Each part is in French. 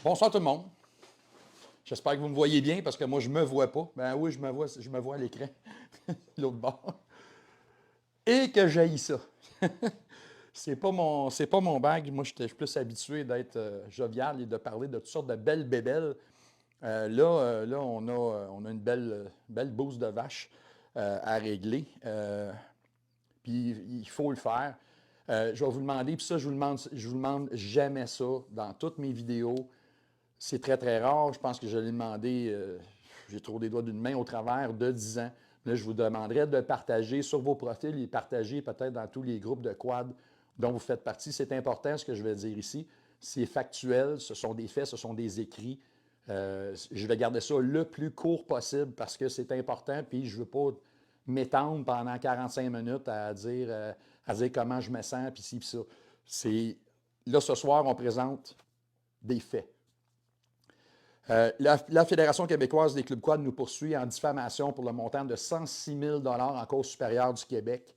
Bonsoir tout le monde. J'espère que vous me voyez bien parce que moi, je ne me vois pas. Ben oui, je me vois à l'écran, l'autre bord. Et que j'haïs ça. C'est pas mon bag. Moi, je suis plus habitué d'être jovial et de parler de toutes sortes de belles bébelles. Là, on a une belle bouse de vache à régler. Puis il faut le faire. Je vais vous demander, puis ça, je vous demande jamais ça dans toutes mes vidéos. C'est très, très rare. Je pense que je l'ai demandé, j'ai trop des doigts d'une main au travers de 10 ans. Là, je vous demanderai de partager sur vos profils et partager peut-être dans tous les groupes de quad dont vous faites partie. C'est important ce que je vais dire ici. C'est factuel, ce sont des faits, ce sont des écrits. Je vais garder ça le plus court possible parce que c'est important, puis je ne veux pas m'étendre pendant 45 minutes à dire comment je me sens, puis ci, puis ça. Là, ce soir, on présente des faits. La Fédération québécoise des clubs quad nous poursuit en diffamation pour le montant de 106 000 en cause supérieure du Québec.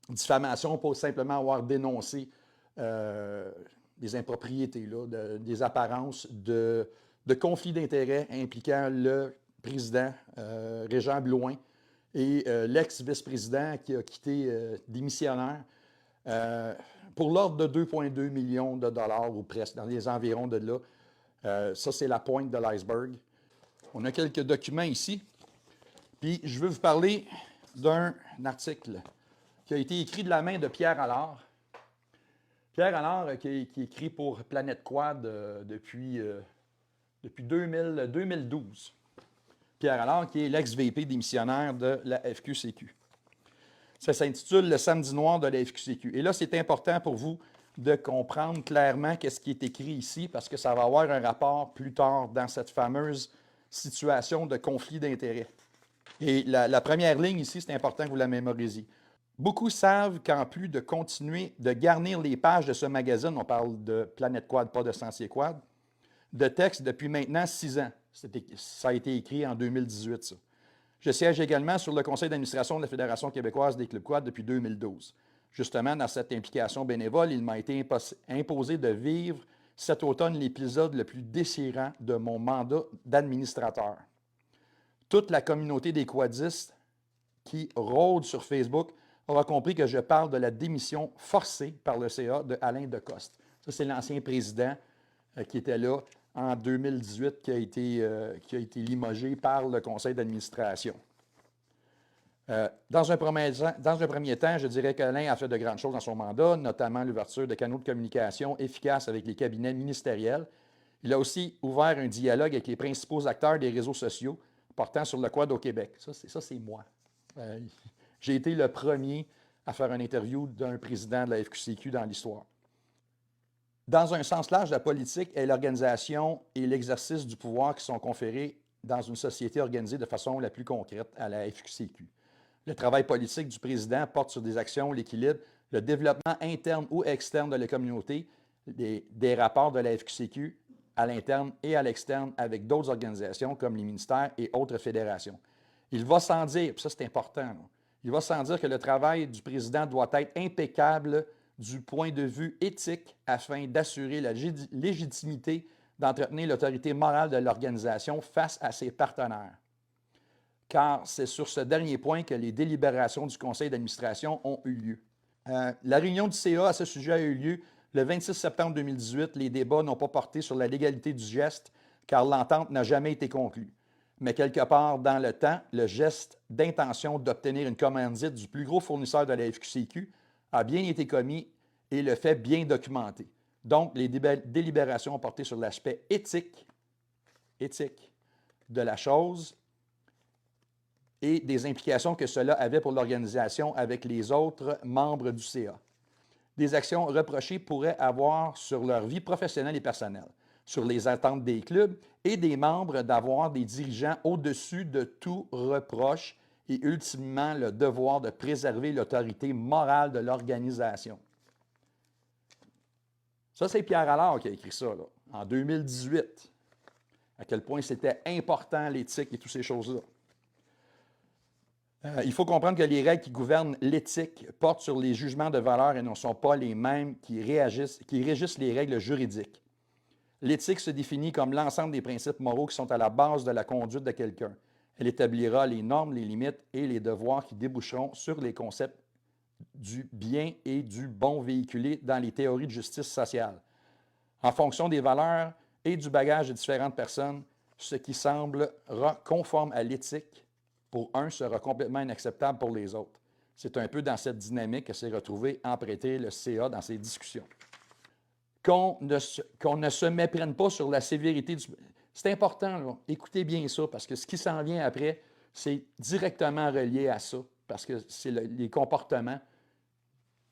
Diffamation pour simplement avoir dénoncé des impropriétés, là, des apparences de conflits d'intérêts impliquant le président Régent Blouin et l'ex-vice-président qui a quitté démissionnaire pour l'ordre de 2,2 millions de dollars ou presque, dans les environs de là. Ça, c'est la pointe de l'iceberg. On a quelques documents ici. Puis, je veux vous parler d'un article qui a été écrit de la main de Pierre Allard. Pierre Allard, qui écrit pour Planète Quad depuis 2012. Pierre Allard, qui est l'ex-VP démissionnaire de la FQCQ. Ça s'intitule « Le samedi noir de la FQCQ ». Et là, c'est important pour vous de comprendre clairement qu'est-ce qui est écrit ici, parce que ça va avoir un rapport plus tard dans cette fameuse situation de conflit d'intérêts. Et la première ligne ici, c'est important que vous la mémorisiez. Beaucoup savent qu'en plus de continuer de garnir les pages de ce magazine, on parle de Planète Quad, pas de Sentier Quad, de texte depuis maintenant 6 ans. Ça a été écrit en 2018, ça. Je siège également sur le conseil d'administration de la Fédération québécoise des clubs quad depuis 2012. Justement, dans cette implication bénévole, il m'a été imposé de vivre cet automne l'épisode le plus déchirant de mon mandat d'administrateur. Toute la communauté des quadistes qui rôde sur Facebook aura compris que je parle de la démission forcée par le CA de Alain Decoste. Ça, c'est l'ancien président qui était là en 2018, qui a été limogé par le conseil d'administration. Dans un premier temps, je dirais qu'Alain a fait de grandes choses dans son mandat, notamment l'ouverture de canaux de communication efficaces avec les cabinets ministériels. Il a aussi ouvert un dialogue avec les principaux acteurs des réseaux sociaux portant sur le quad au Québec. Ça, c'est moi. J'ai été le premier à faire une interview d'un président de la FQCQ dans l'histoire. Dans un sens large, la politique est l'organisation et l'exercice du pouvoir qui sont conférés dans une société organisée de façon la plus concrète à la FQCQ. Le travail politique du président porte sur des actions, l'équilibre, le développement interne ou externe de la communauté, des rapports de la FQCQ à l'interne et à l'externe avec d'autres organisations comme les ministères et autres fédérations. Il va sans dire, puis ça c'est important, là, il va sans dire que le travail du président doit être impeccable du point de vue éthique afin d'assurer la légitimité d'entretenir l'autorité morale de l'organisation face à ses partenaires. Car c'est sur ce dernier point que les délibérations du conseil d'administration ont eu lieu. La réunion du CA à ce sujet a eu lieu le 26 septembre 2018. Les débats n'ont pas porté sur la légalité du geste car l'entente n'a jamais été conclue. Mais quelque part dans le temps, le geste d'intention d'obtenir une commandite du plus gros fournisseur de la FQCQ a bien été commis et le fait bien documenté. Donc, les délibérations ont porté sur l'aspect éthique de la chose et des implications que cela avait pour l'organisation avec les autres membres du CA. Des actions reprochées pourraient avoir sur leur vie professionnelle et personnelle, sur les attentes des clubs et des membres d'avoir des dirigeants au-dessus de tout reproche et ultimement le devoir de préserver l'autorité morale de l'organisation. Ça, c'est Pierre Allard qui a écrit ça, là, en 2018. À quel point c'était important l'éthique et toutes ces choses-là. Il faut comprendre que les règles qui gouvernent l'éthique portent sur les jugements de valeur et ne sont pas les mêmes qui régissent les règles juridiques. L'éthique se définit comme l'ensemble des principes moraux qui sont à la base de la conduite de quelqu'un. Elle établira les normes, les limites et les devoirs qui déboucheront sur les concepts du bien et du bon véhiculés dans les théories de justice sociale. En fonction des valeurs et du bagage de différentes personnes, ce qui semblera conforme à l'éthique pour un sera complètement inacceptable pour les autres. C'est un peu dans cette dynamique que s'est retrouvé emprunté le CA dans ses discussions. Qu'on ne se méprenne pas sur la sévérité du... C'est important, là. Écoutez bien ça, parce que ce qui s'en vient après, c'est directement relié à ça, parce que c'est les comportements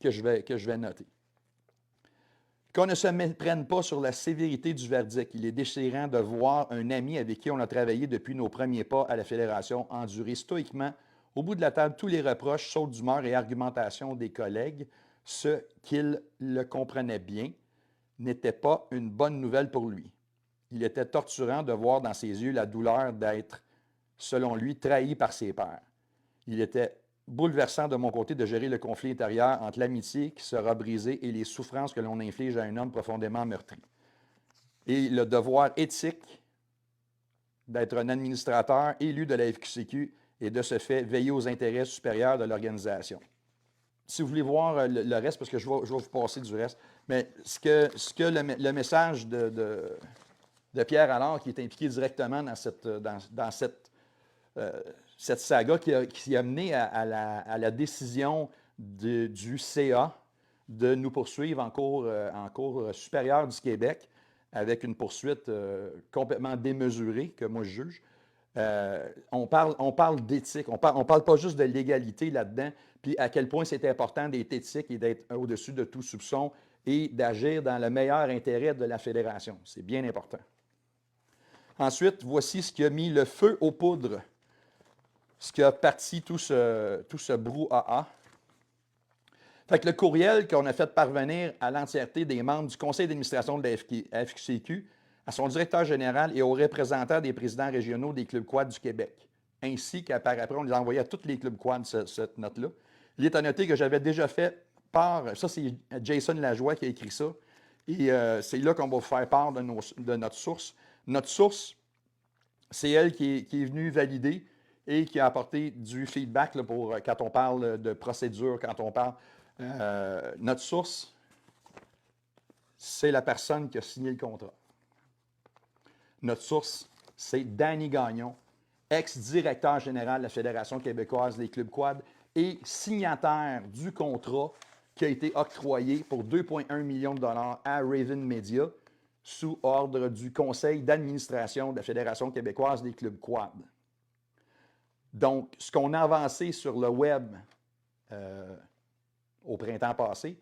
que je vais noter. Qu'on ne se méprenne pas sur la sévérité du verdict. Il est déchirant de voir un ami avec qui on a travaillé depuis nos premiers pas à la Fédération endurer stoïquement, au bout de la table, tous les reproches, sautes d'humeur et argumentations des collègues, ce qu'il le comprenait bien, n'était pas une bonne nouvelle pour lui. Il était torturant de voir dans ses yeux la douleur d'être, selon lui, trahi par ses pairs. Il était bouleversant de mon côté de gérer le conflit intérieur entre l'amitié qui sera brisée et les souffrances que l'on inflige à un homme profondément meurtri. Et le devoir éthique d'être un administrateur élu de la FQCQ et de ce fait veiller aux intérêts supérieurs de l'organisation. Si vous voulez voir le reste, parce que je vais vous passer du reste, mais ce que le message de Pierre Allard, qui est impliqué directement dans cette saga qui a mené à la décision du CA de nous poursuivre en cour supérieure du Québec avec une poursuite complètement démesurée, que moi je juge. On parle d'éthique, on parle pas juste de légalité là-dedans, puis à quel point c'est important d'être éthique et d'être au-dessus de tout soupçon et d'agir dans le meilleur intérêt de la Fédération. C'est bien important. Ensuite, voici ce qui a mis le feu aux poudres, ce qui a parti tout ce brouhaha. Fait que le courriel qu'on a fait parvenir à l'entièreté des membres du conseil d'administration de la FQCQ, à son directeur général et aux représentants des présidents régionaux des clubs quad du Québec, ainsi qu'à par après, on les a envoyés à tous les clubs quad, cette note-là. Il est à noter que j'avais déjà fait part, ça c'est Jason Lajoie qui a écrit ça, et c'est là qu'on va vous faire part de notre source. Notre source, c'est elle qui est venue valider et qui a apporté du feedback là, pour quand on parle de procédure, quand on parle... notre source, c'est la personne qui a signé le contrat. Notre source, c'est Danny Gagnon, ex-directeur général de la Fédération québécoise des clubs quad et signataire du contrat qui a été octroyé pour 2,1 millions de dollars à Raven Media sous ordre du conseil d'administration de la Fédération québécoise des clubs quad. Donc, ce qu'on a avancé sur le web au printemps passé,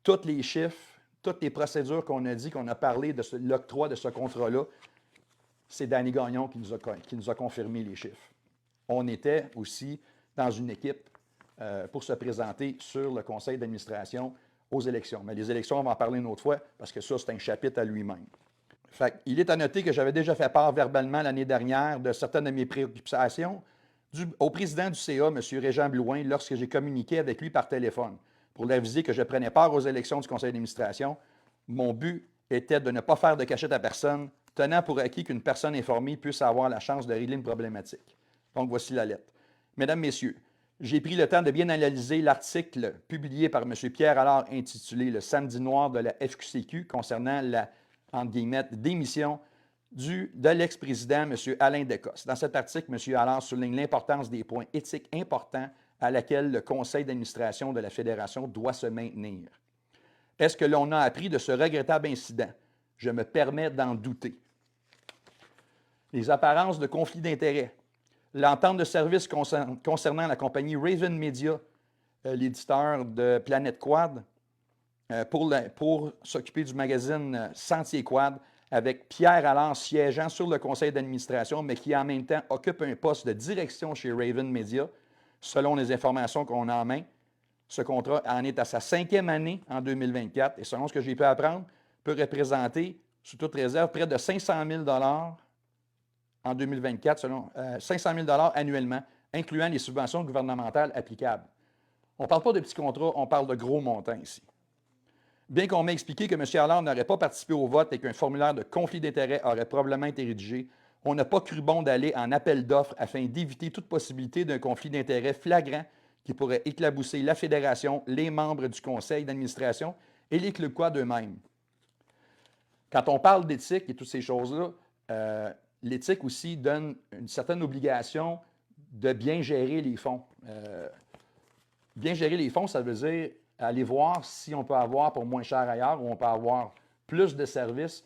tous les chiffres, toutes les procédures qu'on a dit, qu'on a parlé de l'octroi de ce contrat-là, c'est Danny Gagnon qui nous a confirmé les chiffres. On était aussi dans une équipe pour se présenter sur le conseil d'administration aux élections. Mais les élections, on va en parler une autre fois, parce que ça, c'est un chapitre à lui-même. Fait, il est à noter que j'avais déjà fait part verbalement l'année dernière de certaines de mes préoccupations au président du CA, M. Régent Blouin, lorsque j'ai communiqué avec lui par téléphone pour l'aviser que je prenais part aux élections du conseil d'administration. Mon but était de ne pas faire de cachette à personne, tenant pour acquis qu'une personne informée puisse avoir la chance de régler une problématique. Donc, voici la lettre. Mesdames, Messieurs, j'ai pris le temps de bien analyser l'article publié par M. Pierre Allard intitulé « Le samedi noir de la FQCQ » concernant la, entre guillemets, démission de l'ex-président, M. Alain Descostes. Dans cet article, M. Allard souligne l'importance des points éthiques importants à laquelle le conseil d'administration de la Fédération doit se maintenir. Est-ce que l'on a appris de ce regrettable incident? Je me permets d'en douter. Les apparences de conflit d'intérêts. L'entente de service concernant la compagnie Raven Media, l'éditeur de Planète Quad, pour s'occuper du magazine Sentier Quad, avec Pierre Allard siégeant sur le conseil d'administration, mais qui en même temps occupe un poste de direction chez Raven Media. Selon les informations qu'on a en main, ce contrat en est à sa 5e année en 2024 et selon ce que j'ai pu apprendre, peut représenter, sous toute réserve, près de 500 000 $ en 2024, 500 000 $ annuellement, incluant les subventions gouvernementales applicables. On ne parle pas de petits contrats, on parle de gros montants ici. Bien qu'on m'ait expliqué que M. Allard n'aurait pas participé au vote et qu'un formulaire de conflit d'intérêts aurait probablement été rédigé, on n'a pas cru bon d'aller en appel d'offres afin d'éviter toute possibilité d'un conflit d'intérêts flagrant qui pourrait éclabousser la Fédération, les membres du conseil d'administration et les clubs quad eux-mêmes. Quand on parle d'éthique et toutes ces choses-là, l'éthique aussi donne une certaine obligation de bien gérer les fonds. Bien gérer les fonds, ça veut dire aller voir si on peut avoir pour moins cher ailleurs ou on peut avoir plus de services,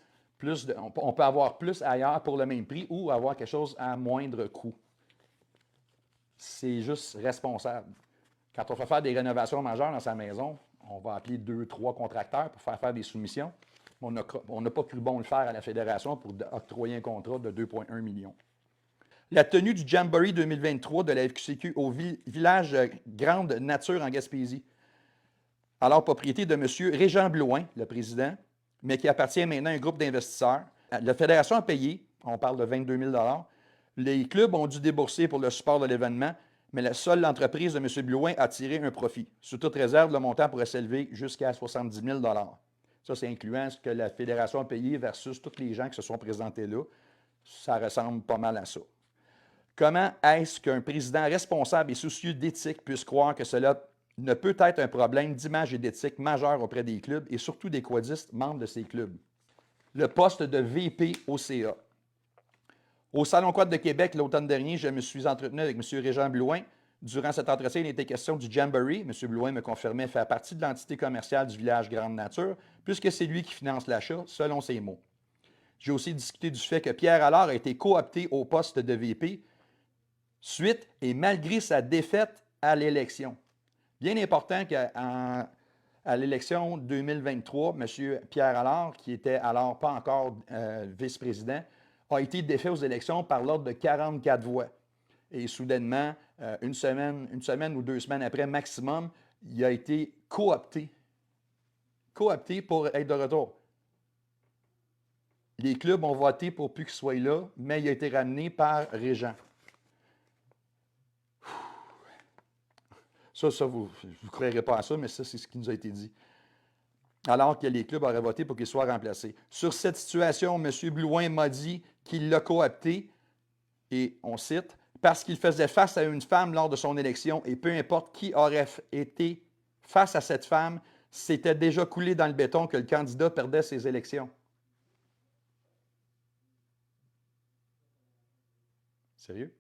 on peut avoir plus ailleurs pour le même prix ou avoir quelque chose à moindre coût. C'est juste responsable. Quand on fait faire des rénovations majeures dans sa maison, on va appeler 2, 3 contracteurs pour faire des soumissions. On n'a pas cru bon le faire à la Fédération pour octroyer un contrat de 2,1 millions. La tenue du Jamboree 2023 de la FQCQ au village Grande Nature en Gaspésie, alors propriété de M. Régent Blouin, le président, mais qui appartient maintenant à un groupe d'investisseurs. La Fédération a payé, on parle de 22 000 $. Les clubs ont dû débourser pour le support de l'événement, mais seule l'entreprise de M. Blouin a tiré un profit. Sous toute réserve, le montant pourrait s'élever jusqu'à 70 000 $. Ça, c'est incluant ce que la Fédération a payé versus tous les gens qui se sont présentés là. Ça ressemble pas mal à ça. Comment est-ce qu'un président responsable et soucieux d'éthique puisse croire que cela ne peut être un problème d'image et d'éthique majeur auprès des clubs et surtout des quadistes membres de ces clubs? Le poste de VP au CA. Au Salon Quad de Québec, l'automne dernier, je me suis entretenu avec M. Régent Blouin. Durant cet entretien, il était question du Jamboree. M. Blouin me confirmait faire partie de l'entité commerciale du village Grande Nature, puisque c'est lui qui finance l'achat, selon ses mots. J'ai aussi discuté du fait que Pierre Allard a été coopté au poste de VP suite et malgré sa défaite à l'élection. Bien important qu'à l'élection 2023, M. Pierre Allard, qui était alors pas encore vice-président, a été défait aux élections par l'ordre de 44 voix. Et soudainement, une semaine ou 2 semaines après maximum, il a été coopté. Coopté pour être de retour. Les clubs ont voté pour plus qu'il soit là, mais il a été ramené par Régent. Ça, vous ne croirez pas à ça, mais ça, c'est ce qui nous a été dit. Alors que les clubs auraient voté pour qu'il soit remplacé. Sur cette situation, M. Blouin m'a dit qu'il l'a coopté, et on cite, parce qu'il faisait face à une femme lors de son élection, et peu importe qui aurait été face à cette femme, c'était déjà coulé dans le béton que le candidat perdait ses élections. Sérieux?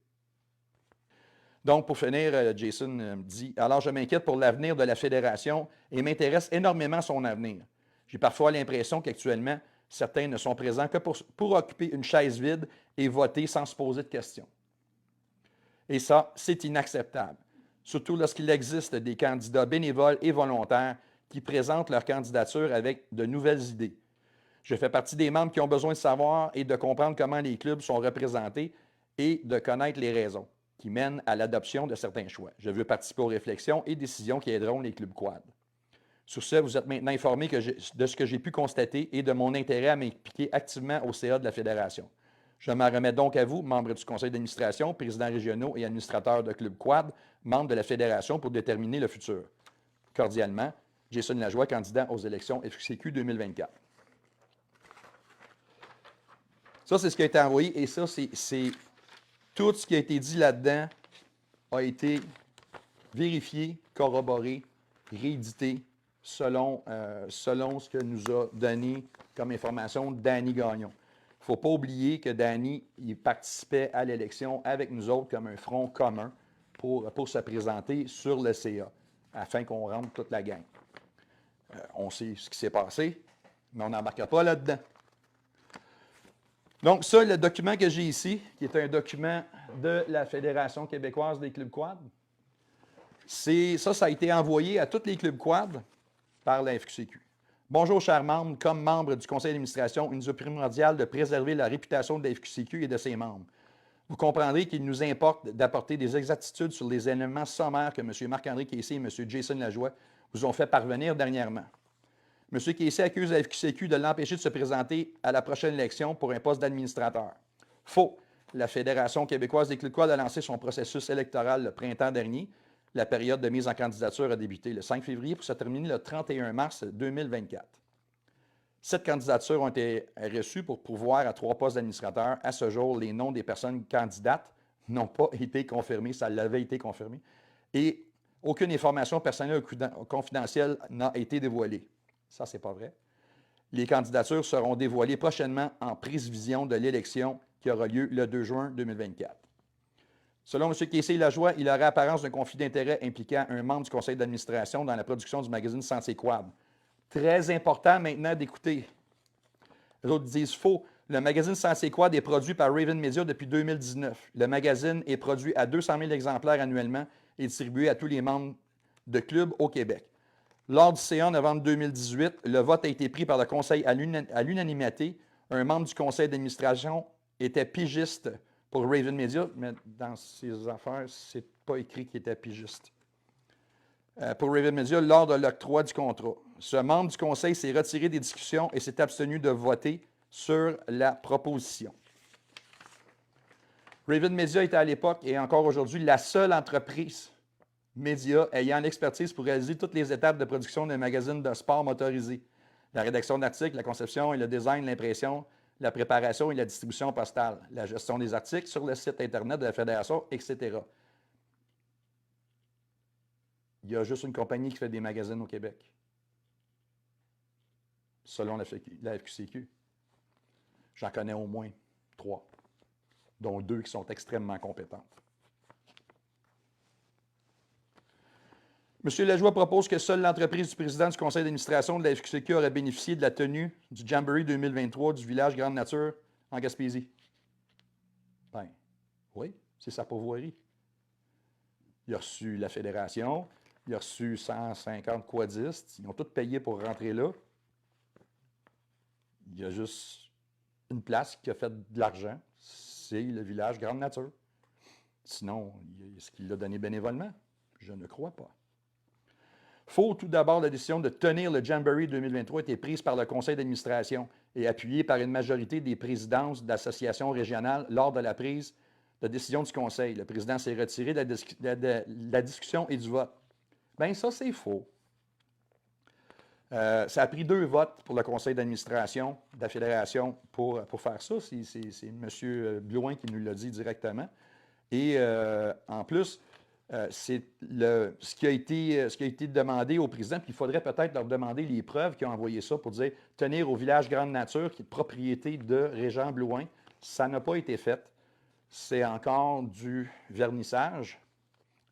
Donc, pour finir, Jason dit « Alors, je m'inquiète pour l'avenir de la Fédération et m'intéresse énormément à son avenir. J'ai parfois l'impression qu'actuellement, certains ne sont présents que pour occuper une chaise vide et voter sans se poser de questions. Et ça, c'est inacceptable, surtout lorsqu'il existe des candidats bénévoles et volontaires qui présentent leur candidature avec de nouvelles idées. Je fais partie des membres qui ont besoin de savoir et de comprendre comment les clubs sont représentés et de connaître les raisons qui mènent à l'adoption de certains choix. Je veux participer aux réflexions et décisions qui aideront les clubs quad. Sur ce, vous êtes maintenant informés de ce que j'ai pu constater et de mon intérêt à m'impliquer activement au CA de la Fédération. Je m'en remets donc à vous, membres du conseil d'administration, présidents régionaux et administrateurs de clubs quad, membres de la Fédération pour déterminer le futur. Cordialement, Jason Lajoie, candidat aux élections FQCQ 2024. Ça, c'est ce qui a été envoyé et ça, c'est tout ce qui a été dit là-dedans a été vérifié, corroboré, réédité selon ce que nous a donné comme information Danny Gagnon. Il ne faut pas oublier que Danny il participait à l'élection avec nous autres comme un front commun pour se présenter sur le CA, afin qu'on rentre toute la gang. On sait ce qui s'est passé, mais on n'embarque pas là-dedans. Donc, ça, le document que j'ai ici, qui est un document de la Fédération québécoise des clubs quad, ça a été envoyé à tous les clubs quad par la FQCQ. Bonjour, chers membres. Comme membre du conseil d'administration, il nous est primordial de préserver la réputation de la FQCQ et de ses membres. Vous comprendrez qu'il nous importe d'apporter des exactitudes sur les éléments sommaires que M. Marc-André Cayce et M. Jason Lajoie vous ont fait parvenir dernièrement. M. Cayce accuse la FQCQ de l'empêcher de se présenter à la prochaine élection pour un poste d'administrateur. Faux. La Fédération québécoise des clubs quad a lancé son processus électoral le printemps dernier. la période de mise en candidature a débuté le 5 février pour se terminer le 31 mars 2024. 7 candidatures ont été reçues pour pourvoir à 3 postes d'administrateur. À ce jour, les noms des personnes candidates n'ont pas été confirmés, ça l'avait été confirmé, et aucune information personnelle ou confidentielle n'a été dévoilée. Ça, c'est pas vrai. Les candidatures seront dévoilées prochainement en prévision de l'élection qui aura lieu le 2 juin 2024. Selon M. Casey-Lajoie, il aurait apparence d'un conflit d'intérêts impliquant un membre du conseil d'administration dans la production du magazine Sentier Quad. Très important maintenant d'écouter. Les autres disent faux. Le magazine Sentier Quad est produit par Raven Media depuis 2019. Le magazine est produit à 200 000 exemplaires annuellement et distribué à tous les membres de clubs au Québec. Lors du CA en novembre 2018, le vote a été pris par le conseil à l'unanimité. Un membre du conseil d'administration était pigiste pour Raven Media, mais dans ses affaires, c'est pas écrit qu'il était pigiste. Pour Raven Media, lors de l'octroi du contrat. Ce membre du conseil s'est retiré des discussions et s'est abstenu de voter sur la proposition. Raven Media était à l'époque et encore aujourd'hui la seule entreprise média ayant l'expertise pour réaliser toutes les étapes de production d'un magazine de sport motorisé. La rédaction d'articles, la conception et le design, l'impression, la préparation et la distribution postale, la gestion des articles sur le site Internet de la Fédération, etc. Il y a juste une compagnie qui fait des magazines au Québec, selon la FQCQ. J'en connais au moins 3, dont 2 qui sont extrêmement compétentes. M. Lajoie propose que seule l'entreprise du président du conseil d'administration de la FQCQ aurait bénéficié de la tenue du Jamboree 2023 du village Grande Nature en Gaspésie. Ben, oui, c'est sa pourvoirie. Il a reçu la fédération, il a reçu 150 quadistes, ils ont tous payé pour rentrer là. Il y a juste une place qui a fait de l'argent, c'est le village Grande Nature. Sinon, est-ce qu'il l'a donné bénévolement? Je ne crois pas. Faux, tout d'abord, la décision de tenir le Jamboree 2023 a été prise par le conseil d'administration et appuyée par une majorité des présidences d'associations régionales lors de la prise de décision du conseil. Le président s'est retiré de la discussion et du vote. Bien, ça, c'est faux. Ça a pris 2 votes pour le conseil d'administration de la Fédération pour faire ça. C'est M. Blouin qui nous l'a dit directement. Et en plus, c'est ce qui a été demandé au président, puis il faudrait peut-être leur demander les preuves qui ont envoyé ça pour dire tenir au village Grande Nature, qui est propriété de Régent Blouin. Ça n'a pas été fait. C'est encore du vernissage.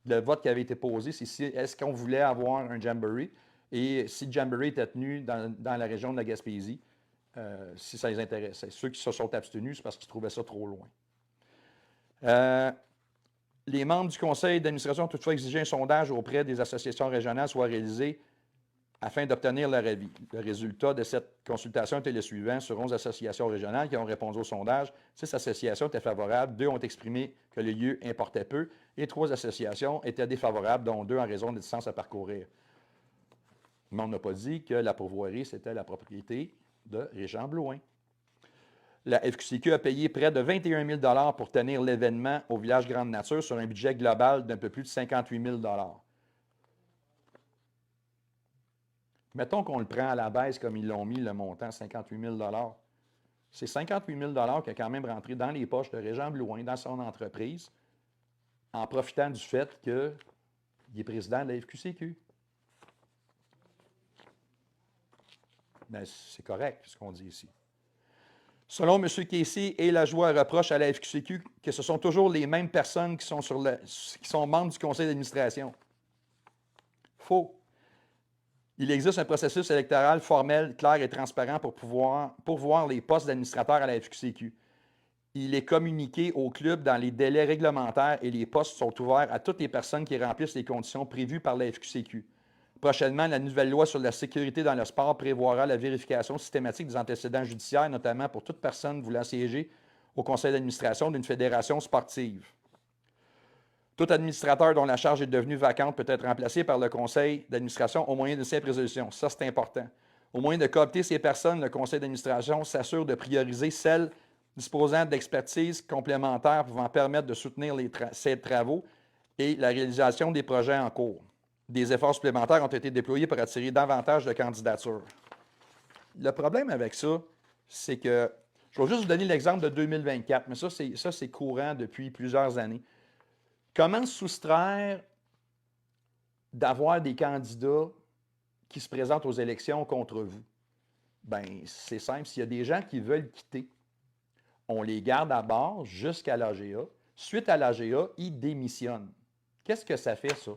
Le vote qui avait été posé, c'est est-ce qu'on voulait avoir un jamboree et si le jamboree était tenu dans la région de la Gaspésie, si ça les intéressait. Ceux qui se sont abstenus, c'est parce qu'ils trouvaient ça trop loin. Les membres du conseil d'administration ont toutefois exigé un sondage auprès des associations régionales soit réalisé afin d'obtenir leur avis. Le résultat de cette consultation était le suivant. Sur 11 associations régionales qui ont répondu au sondage, 6 associations étaient favorables, 2 ont exprimé que le lieu importait peu et 3 associations étaient défavorables, dont 2 en raison des distances à parcourir. Mais on n'a pas dit que la pourvoirie, c'était la propriété de Régent Blouin. La FQCQ a payé près de 21 000 pour tenir l'événement au village Grande Nature sur un budget global d'un peu plus de 58 000 Mettons qu'on le prend à la baisse comme ils l'ont mis, le montant, 58 000 C'est 58 000 qui a quand même rentré dans les poches de Régent Blouin, dans son entreprise, en profitant du fait qu'il est président de la FQCQ. Mais c'est correct, ce qu'on dit ici. Selon M. Casey et Lajoie reproche à la FQCQ que ce sont toujours les mêmes personnes qui sont membres du conseil d'administration. Faux. Il existe un processus électoral formel, clair et transparent pour pourvoir les postes d'administrateurs à la FQCQ. Il est communiqué au club dans les délais réglementaires et les postes sont ouverts à toutes les personnes qui remplissent les conditions prévues par la FQCQ. Prochainement, la nouvelle loi sur la sécurité dans le sport prévoira la vérification systématique des antécédents judiciaires, notamment pour toute personne voulant siéger au conseil d'administration d'une fédération sportive. Tout administrateur dont la charge est devenue vacante peut être remplacé par le conseil d'administration au moyen d'une simple résolution. Ça, c'est important. Au moyen de coopter ces personnes, le conseil d'administration s'assure de prioriser celles disposant d'expertise complémentaire pouvant permettre de soutenir ces travaux et la réalisation des projets en cours. Des efforts supplémentaires ont été déployés pour attirer davantage de candidatures. Le problème avec ça, c'est que, je vais juste vous donner l'exemple de 2024, mais ça, c'est courant depuis plusieurs années. Comment soustraire d'avoir des candidats qui se présentent aux élections contre vous? Bien, c'est simple. S'il y a des gens qui veulent quitter, on les garde à bord jusqu'à l'AGA. Suite à l'AGA, ils démissionnent. Qu'est-ce que ça fait, ça?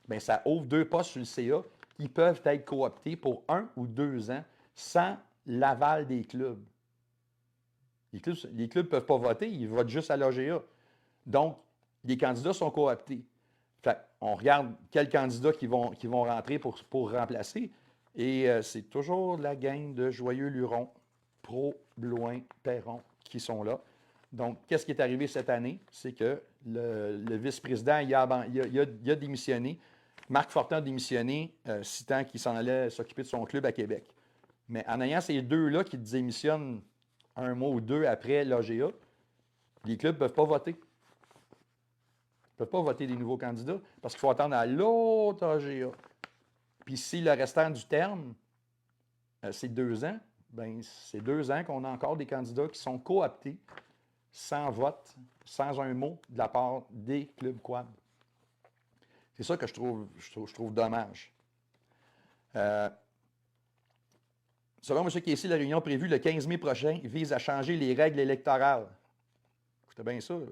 Bien, ça ouvre 2 postes sur le CA qui peuvent être cooptés pour 1 ou 2 ans sans l'aval des clubs. Les clubs ne peuvent pas voter, ils votent juste à l'AGA. Donc, les candidats sont cooptés. Fait, on regarde quels candidats qui vont rentrer pour remplacer. Et c'est toujours la gang de Joyeux Luron, Pro, Blouin, Perron qui sont là. Donc, qu'est-ce qui est arrivé cette année? C'est que le vice-président il a démissionné. Marc Fortin a démissionné, citant qu'il s'en allait s'occuper de son club à Québec. Mais en ayant ces deux-là qui démissionnent un mois ou 2 après l'AGA, les clubs ne peuvent pas voter. Ils ne peuvent pas voter des nouveaux candidats parce qu'il faut attendre à l'autre AGA. Puis si le restant du terme, c'est 2 ans, bien, c'est 2 ans qu'on a encore des candidats qui sont cooptés, sans vote, sans un mot de la part des clubs quad. C'est ça que je trouve dommage. Selon M. Casey, la réunion prévue le 15 mai prochain vise à changer les règles électorales. Écoutez bien ça. Là.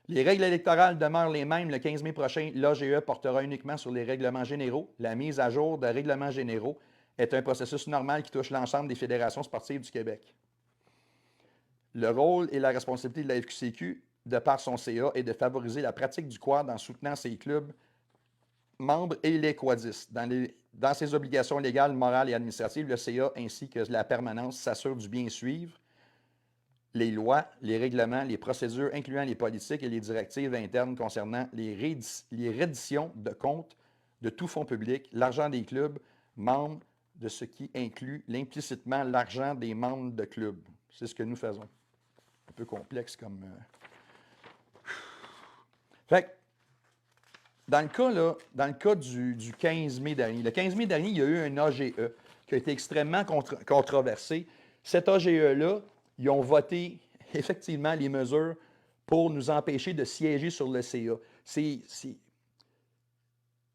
Les règles électorales demeurent les mêmes le 15 mai prochain. L'AGE portera uniquement sur les règlements généraux. La mise à jour de règlements généraux est un processus normal qui touche l'ensemble des fédérations sportives du Québec. Le rôle et la responsabilité de la FQCQ, de par son CA, est de favoriser la pratique du quad en soutenant ses clubs membres et les quadistes. Dans ses obligations légales, morales et administratives, le CA ainsi que la permanence s'assurent du bien suivre les lois, les règlements, les procédures, incluant les politiques et les directives internes concernant les redditions de comptes de tout fonds public, l'argent des clubs, membres de ce qui inclut implicitement l'argent des membres de clubs. C'est ce que nous faisons. Un peu complexe comme... Fait que, dans le cas du 15 mai dernier, le 15 mai dernier, il y a eu un AGE qui a été extrêmement controversé. Cet AGE-là, ils ont voté effectivement les mesures pour nous empêcher de siéger sur le CA.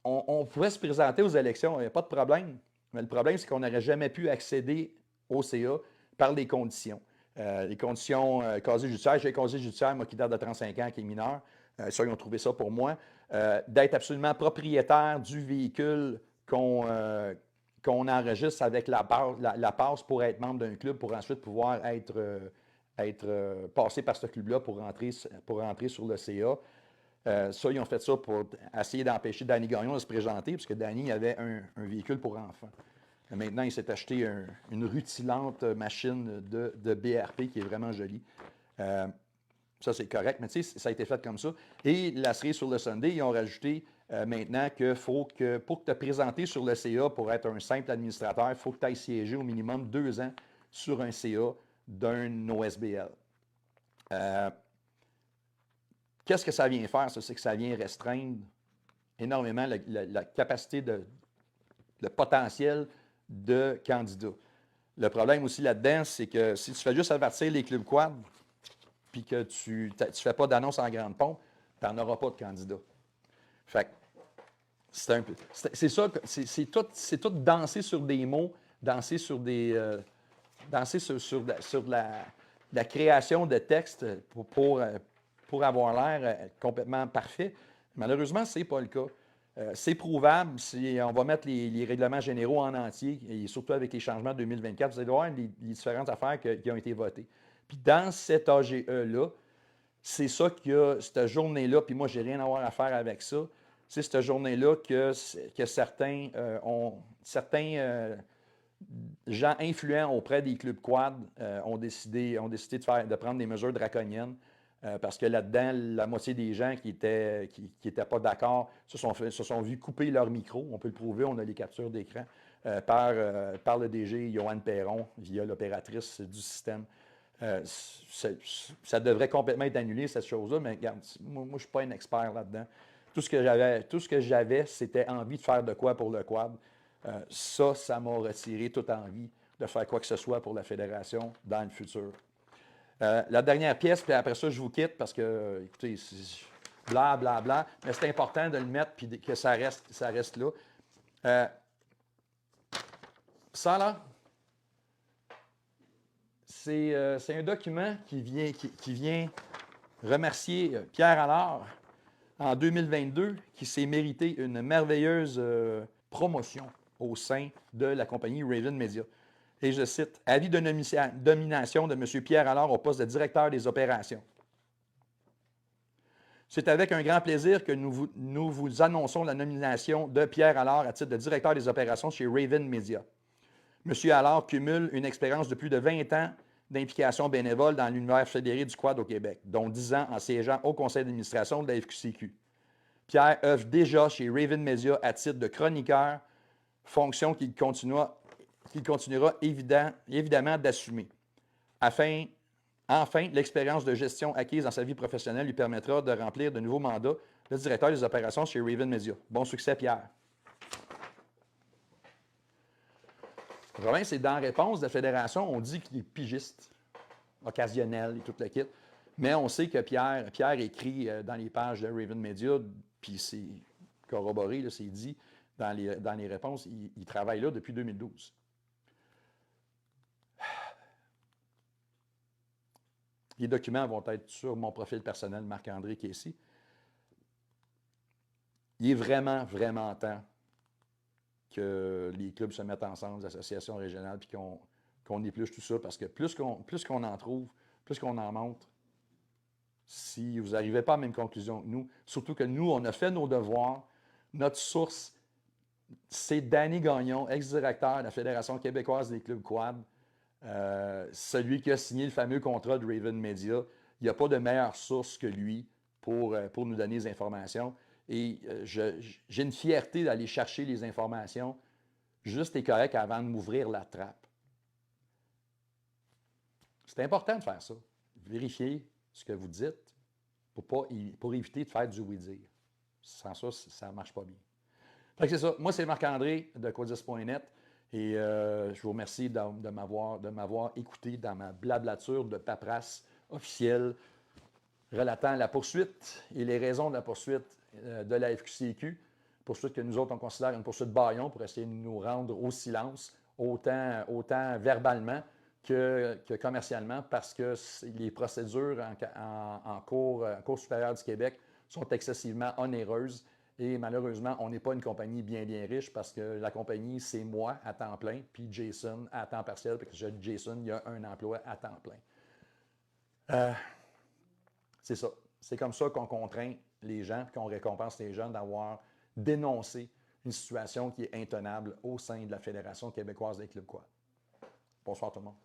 On pouvait se présenter aux élections, il n'y a pas de problème. Mais le problème, c'est qu'on n'aurait jamais pu accéder au CA par les conditions. Les conditions casier judiciaire. J'ai un casier judiciaire, moi, qui date de 35 ans, qui est mineur. Ça, ils ont trouvé ça pour moi. D'être absolument propriétaire du véhicule qu'on enregistre avec la passe pour être membre d'un club, pour ensuite pouvoir être passé par ce club-là pour rentrer sur le CA. Ça, ils ont fait ça pour essayer d'empêcher Danny Gagnon de se présenter, parce que Danny avait un véhicule pour enfants. Maintenant, il s'est acheté une rutilante machine de BRP qui est vraiment jolie. Ça, c'est correct, mais tu sais, ça a été fait comme ça. Et la série sur le Sunday, ils ont rajouté maintenant que pour te présenter sur le CA, pour être un simple administrateur, il faut que tu ailles siéger au minimum 2 ans sur un CA d'un OSBL. Qu'est-ce que ça vient faire? Ça, c'est que ça vient restreindre énormément la capacité, le potentiel de candidats. Le problème aussi là-dedans, c'est que si tu fais juste avertir les clubs quad, puis que tu ne fais pas d'annonce en grande pompe, tu n'en auras pas de candidats. Fait que c'est ça, c'est tout danser sur des mots, danser sur la création de textes pour avoir l'air complètement parfait. Malheureusement, ce n'est pas le cas. C'est prouvable, si on va mettre les règlements généraux en entier, et surtout avec les changements de 2024, vous allez voir les différentes affaires qui ont été votées. Puis dans cet AGE-là, c'est ça qu'il y a, cette journée-là, puis moi, je n'ai rien à voir à faire avec ça, c'est cette journée-là que certains gens influents auprès des clubs quad ont décidé de prendre des mesures draconiennes. Parce que là-dedans, la moitié des gens qui étaient pas d'accord se sont vus couper leur micro. On peut le prouver, on a les captures d'écran par le DG Johan Perron via l'opératrice du système. Ça devrait complètement être annulé, cette chose-là, mais regarde, moi je ne suis pas un expert là-dedans. tout ce que j'avais, c'était envie de faire de quoi pour le quad. Ça m'a retiré toute envie de faire quoi que ce soit pour la fédération dans le futur. La dernière pièce, puis après ça, je vous quitte parce que, écoutez, bla, bla, bla, mais c'est important de le mettre puis que ça reste là. Ça, là, c'est un document qui vient remercier Pierre Allard en 2022, qui s'est mérité une merveilleuse promotion au sein de la compagnie Raven Media. Et je cite, « Avis de nomination de M. Pierre Allard au poste de directeur des opérations. C'est avec un grand plaisir que nous vous annonçons la nomination de Pierre Allard à titre de directeur des opérations chez Raven Media. M. Allard cumule une expérience de plus de 20 ans d'implication bénévole dans l'univers fédéré du quad au Québec, dont 10 ans en siégeant au conseil d'administration de la FQCQ. Pierre œuvre déjà chez Raven Media à titre de chroniqueur, fonction qu'il continuera évidemment d'assumer. Enfin, l'expérience de gestion acquise dans sa vie professionnelle lui permettra de remplir de nouveaux mandats de directeur des opérations chez Raven Media. Bon succès, Pierre. Le problème, c'est dans la réponse de la fédération, on dit qu'il est pigiste, occasionnel et tout le kit. Mais on sait que Pierre écrit dans les pages de Raven Media, puis c'est corroboré, c'est dit dans les réponses, il travaille là depuis 2012. Les documents vont être sur mon profil personnel, Marc-André, qui est ici. Il est vraiment, vraiment temps que les clubs se mettent ensemble, les associations régionales, puis qu'on épluche tout ça, parce que plus qu'on en trouve, plus qu'on en montre, si vous n'arrivez pas à la même conclusion que nous, surtout que nous, on a fait nos devoirs, notre source, c'est Danny Gagnon, ex-directeur de la Fédération québécoise des clubs quad, celui qui a signé le fameux contrat de Raven Media. Il n'y a pas de meilleure source que lui pour nous donner les informations. Et j'ai une fierté d'aller chercher les informations juste et correct avant de m'ouvrir la trappe. C'est important de faire ça. Vérifier ce que vous dites pour éviter de faire du oui-dire. Sans ça, ça ne marche pas bien. Fait que c'est ça. Moi, c'est Marc-André de Codis.net et je vous remercie de m'avoir écouté dans ma blablature de paperasse officielle relatant la poursuite et les raisons de la poursuite de la FQCQ, poursuite que nous autres, on considère une poursuite bâillon pour essayer de nous rendre au silence, autant verbalement que commercialement, parce que les procédures en Cour supérieure du Québec sont excessivement onéreuses et malheureusement, on n'est pas une compagnie bien riche parce que la compagnie, c'est moi à temps plein, puis Jason à temps partiel, parce que Jason, il y a un emploi à temps plein. C'est ça. C'est comme ça qu'on contraint les gens, qu'on récompense les gens d'avoir dénoncé une situation qui est intenable au sein de la Fédération québécoise des clubs quad. Bonsoir tout le monde.